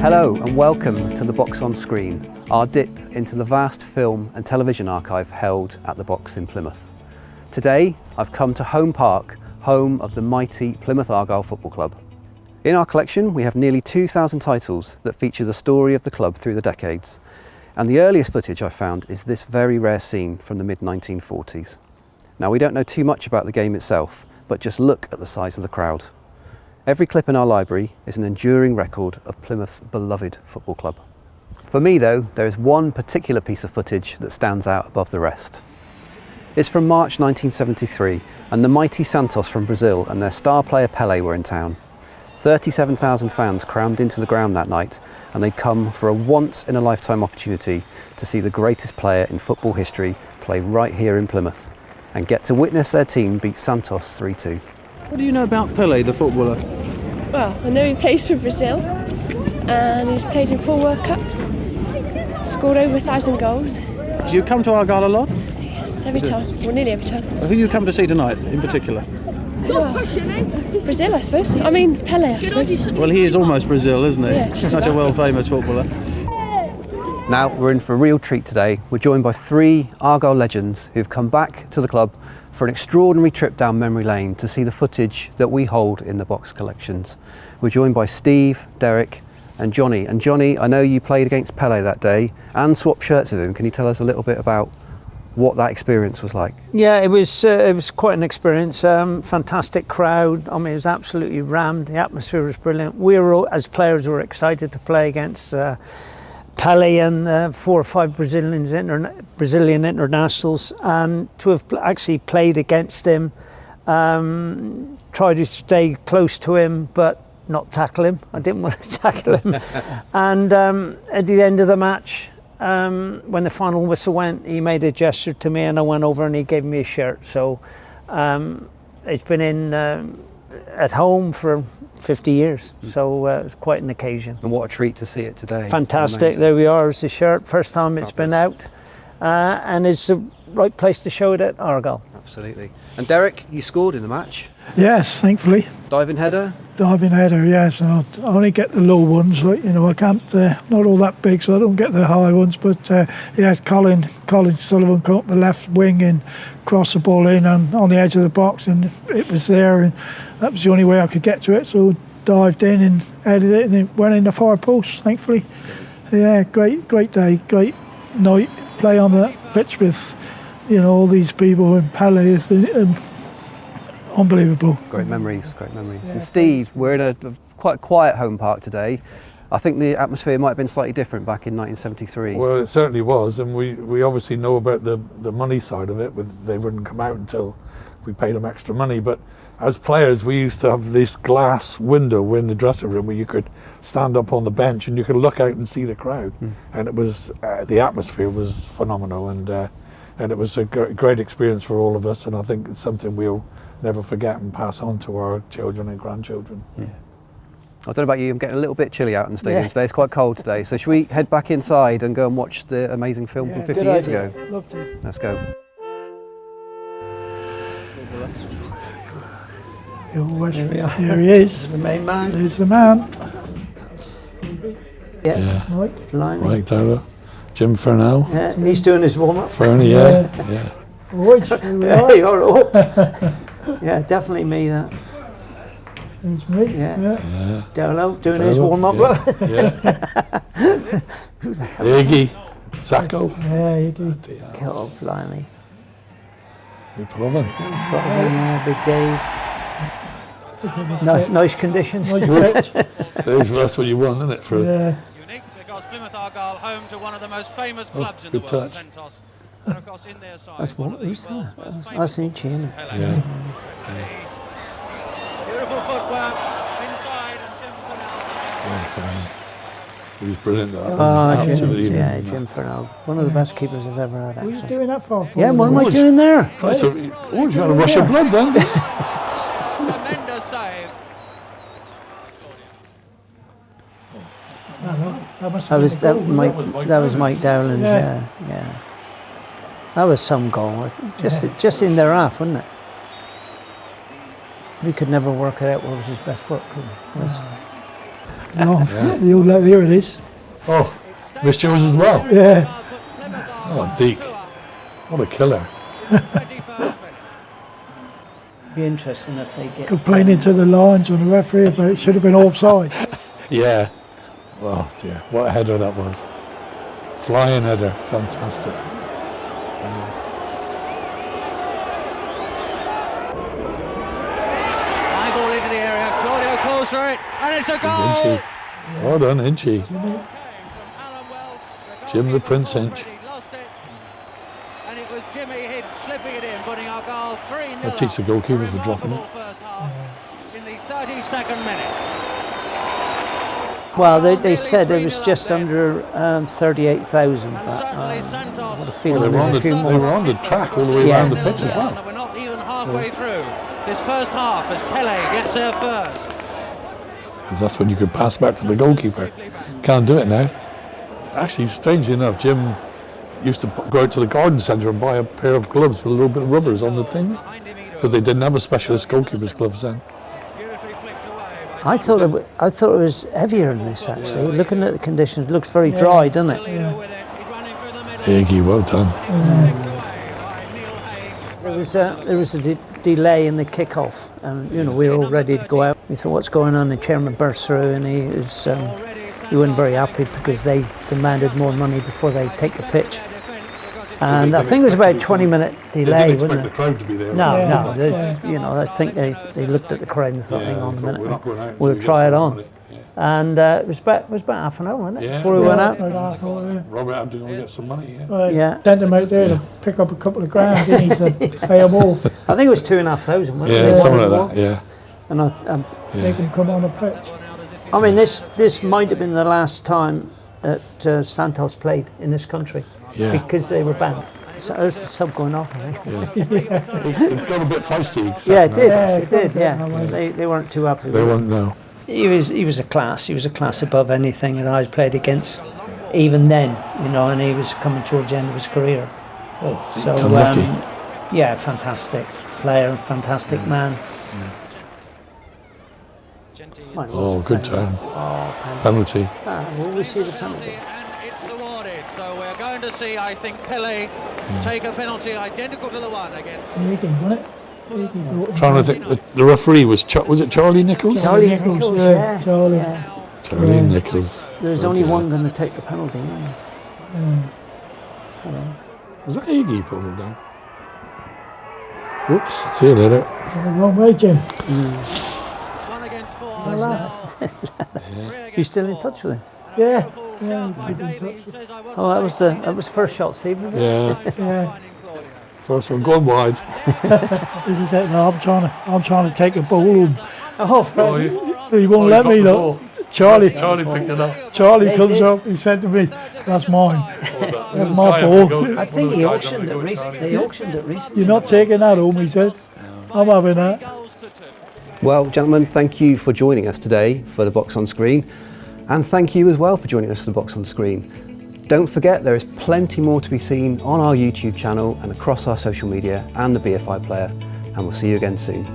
Hello and welcome to The Box on Screen, our dip into the vast film and television archive held at the Box in Plymouth. Today I've come to Home Park, home of the mighty Plymouth Argyle Football Club. In our collection we have nearly 2,000 titles that feature the story of the club through the decades, and the earliest footage I found is this very rare scene from the mid-1940s. Now we don't know too much about the game itself, but just look at the size of the crowd. Every clip in our library is an enduring record of Plymouth's beloved football club. For me though, there is one particular piece of footage that stands out above the rest. It's from March 1973 and the mighty Santos from Brazil and their star player Pelé were in town. 37,000 fans crammed into the ground that night, and they'd come for a once-in-a-lifetime opportunity to see the greatest player in football history play right here in Plymouth and get to witness their team beat Santos 3-2. What do you know about Pelé, the footballer? Well, I know he plays for Brazil and he's played in 4 World Cups, scored over 1,000 goals. Do you come to Argyle a lot? Yes, every time, well nearly every time. Who you come to see tonight in particular? Well, Brazil I suppose, I mean Pelé I suppose. Well, he is almost Brazil, isn't he? Yeah, just Such a about. world-famous footballer. Now we're in for a real treat today. We're joined by 3 Argyle legends who've come back to the club for an extraordinary trip down memory lane to see the footage that we hold in the Box collections. We're joined by Steve, Derek and Johnny. And Johnny, I know you played against Pelé that day and swapped shirts with him. Can you tell us a little bit about what that experience was like? Yeah, it was quite an experience. Fantastic crowd. I mean, it was absolutely rammed. The atmosphere was brilliant. We were all, as players, were excited to play against Pelé and 4 or 5 Brazilian internationals, and to have actually played against him, tried to stay close to him but not tackle him. I didn't want to tackle him. And at the end of the match, when the final whistle went, he made a gesture to me and I went over and he gave me a shirt. So it's been in at home for 50 years, so it's quite an occasion. And what a treat to see it today. Fantastic. Amazing. There we are, it's the shirt, first time it's been out, and it's the right place to show it at Argyle. Absolutely. And Derek, you scored in the match. Yes, thankfully. Diving header? Diving header, yes. I only get the low ones, like, you know, I can't, not all that big, so I don't get the high ones. But yes, Colin Sullivan come up the left wing and crossed the ball in on the edge of the box, and it was there, and that was the only way I could get to it. So dived in and headed it, and it went in the far post, thankfully. Yeah, great day, great night. Play on that pitch with, you know, all these people and Pelé. Unbelievable. Great memories, great memories. Yeah. And Steve, we're in a quite quiet home park today. I think the atmosphere might have been slightly different back in 1973. Well, it certainly was, and we obviously know about the money side of it. They wouldn't come out until we paid them extra money. But as players, we used to have this glass window in the dressing room where you could stand up on the bench and you could look out and see the crowd. And it was the atmosphere was phenomenal, and it was a great experience for all of us. And I think it's something we'll never forget and pass on to our children and grandchildren. Yeah. I don't know about you, I'm getting a little bit chilly out in the stadium today. It's quite cold today. So should we head back inside and go and watch the amazing film from 50 years ago? Love to. Let's go. Here he is. The main man. There's the man. Yeah. Mike. Blimey. Mike Dowler, Jim Furnell, Yeah, he's doing his warm-up. Fernie, yeah. Right, here we Yeah, are. you're up. Yeah, definitely me, that. There's me. Yeah. Dolo doing his Dolo, warm-up. Yeah. Iggy, Zacco. Yeah, you do. God, blimey. Proven. Yeah, Big Dave. Nice conditions. Nice pitch. That's what you want, isn't it? For Yeah. Unique because Plymouth Argyle, home to one of the most famous clubs in the good world, touch. Santos. And of course, in their side, That's one what of the who's world's that? most I famous seen Chin. Pelé. Yeah. Beautiful footwork inside, and Jim Furnell. He was brilliant. That Oh, absolutely. Jim Furnell. One of the best keepers I've ever had, Were you actually. doing that for? Yeah, what am I doing there? That's you had a rush of blood then. Tremendous save. That must That have was been a goal, that was Mike Dowland's. Yeah. Yeah. That was some goal. Just in their half, wasn't it? We could never work it out what was his best foot, could we? No, here it is. Oh, missed yours as well. Yeah. Oh, Deke. What a killer. Be interesting if they get Complaining to the lines when the referee, but it should have been offside. Yeah. Oh dear, what a header that was. Flying header, fantastic. High ball into the area. Claudio calls for it, and it's a goal. Hinchy. Well done, Hinchy. Alan Welsh, Jim the Prince Hinch. He lost it, and it was Jimmy Hinch slipping it in, putting Argyle 3-0. That teach the goalkeeper for dropping it. First half in the 32nd minute. Well, they said it was just under 38,000, but Certainly Santos. what a Well, feeling they were there's a few they more. were on the track all the way Yeah. around the pitch as well. We're not even halfway through this first half as Pelé gets there first. Because that's when you could pass back to the goalkeeper. Can't do it now. Actually, strangely enough, Jim used to go out to the garden centre and buy a pair of gloves with a little bit of rubbers on the thing, because they didn't have a specialist goalkeeper's gloves then. I thought it was heavier than this actually. Looking at the conditions, it looks very dry, doesn't it? Iggy, well done. There was a delay in the kick-off, and we were all ready to go out. We thought, what's going on? The chairman burst through, and he wasn't very happy because they demanded more money before they take the pitch. And I think it was about a 20-minute delay, They didn't wasn't expect the it? crowd to be there. No, did no. they? I think they looked at the crowd and thought, hang on a they thought, minute, we're not going out until we'll we get try it some on. money. Yeah. And it was about half an hour, wasn't it, Yeah. before we went out? Robert had to go and get some money, yeah. Yeah. Sent him out there to pick up a couple of grand, didn't he, to pay him off, I think it was 2,500, wasn't Yeah, it? something like that, yeah. And make him come on the pitch. I mean, this might have been the last time that Santos played in this country, Yeah. because they were banned. So there's the sub going off, I think. It got a bit feisty. Yeah, it did. Yeah, It did. Yeah, yeah. they weren't too happy. They with it. won't know. He was a class. He was a class above anything that I'd played against, even then. And he was coming towards the end of his career. So Unlucky. yeah, fantastic player, fantastic man. Oh, good turn. Oh, Penalty. Will we see the penalty? And it's awarded, so we're going to see, I think, Pelé take a penalty identical to the one against. Iggy, wasn't it? Iggy. Trying to think, the referee was it Charlie Nichols? Charlie Nichols, yeah. Charlie. Yeah. Charlie Nichols. There was only one going to take the penalty, wasn't there? Was that Iggy putting him down? Whoops, see you later. Wrong way, Jim. One against four. You still in touch with him? Yeah. Oh, that was first shot, Steve, was it? Yeah, Yeah. first one gone wide. This is it. No, I'm trying to take a ball home. Oh, He won't let me look. Charlie picked it up. Charlie comes up. He said to me, "That's mine. That's my ball. I think he auctioned it recently. They auctioned it recently. You're not taking that home," he said. "I'm having that." Well, gentlemen, thank you for joining us today for the Box on Screen, and thank you as well for joining us for the Box on Screen. Don't forget, there is plenty more to be seen on our YouTube channel and across our social media and the BFI player, and we'll see you again soon.